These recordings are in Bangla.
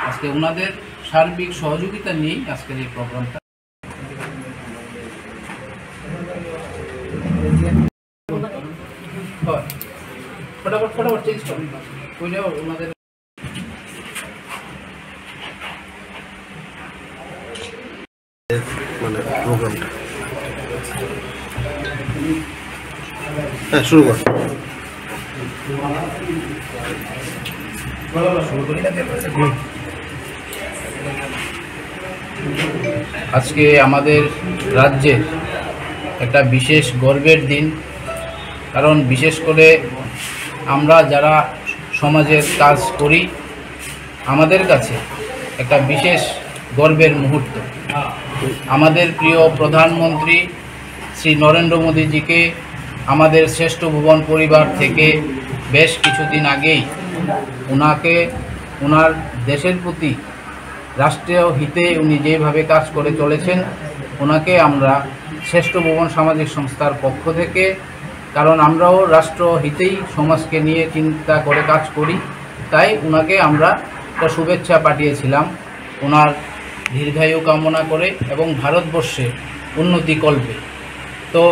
আজকে ওনাদের সার্বিক সহযোগিতা নিয়েই আজকের এই প্রোগ্রামটা। ফটাফট চেঞ্জ করুন ওনাদের। মানে প্রোগ্রামটা শুরু কর। আজকে আমাদের রাজ্যের একটা বিশেষ গর্বের দিন, কারণ বিশেষ করে আমরা যারা সমাজের কাজ করি আমাদের কাছে একটা বিশেষ গর্বের মুহূর্ত। আমাদের প্রিয় প্রধানমন্ত্রী শ্রী নরেন্দ্র মোদীজিকে আমাদের শ্রেষ্ঠ ভুবন পরিবার থেকে বেশ কিছুদিন আগেই ওনার দেশের প্রতি রাষ্ট্রীয় হিতে উনি যেভাবে কাজ করে চলেছেন, ওনাকে আমরা শ্রেষ্ঠ ভুবন সামাজিক সংস্থার পক্ষ থেকে, কারণ আমরাও রাষ্ট্র হিতেই সমাজকে নিয়ে চিন্তা করে কাজ করি, তাই ওনাকে আমরা একটা শুভেচ্ছা পাঠিয়েছিলাম ওনার দীর্ঘায়ু কামনা করে এবং ভারতবর্ষে উন্নতিকল্পে। তো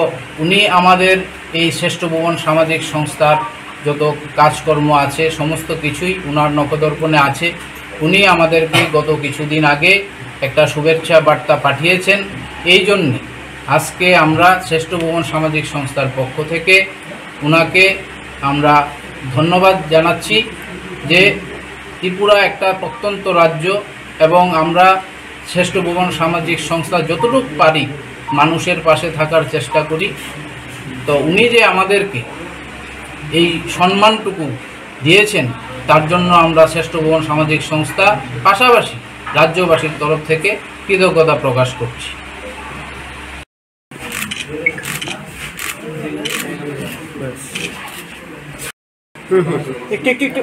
উনি আমাদের এই শ্রেষ্ঠ ভুবন সামাজিক সংস্থার যত কাজকর্ম আছে সমস্ত কিছুই ওনার নখদর্পণে আছে। উনি আমাদেরকে গত কিছুদিন আগে একটা শুভেচ্ছা বার্তা পাঠিয়েছেন। এই জন্যে আজকে আমরা শ্রেষ্ঠ ভুবন সামাজিক সংস্থার পক্ষ থেকে ওনাকে আমরা ধন্যবাদ জানাচ্ছি যে ত্রিপুরা একটা প্রত্যন্ত রাজ্য এবং আমরা শ্রেষ্ঠ ভুবন সামাজিক সংস্থা যতটুকু পারি মানুষের পাশে থাকার চেষ্টা করি। তো উনি যে আমাদেরকে এই সম্মানটুকু দিয়েছেন তার জন্য আমরা শ্রেষ্ঠ ভুবন সামাজিক সংস্থা পাশাপাশি রাজ্যবাসীর তরফ থেকে কৃতজ্ঞতা প্রকাশ করছি। একটু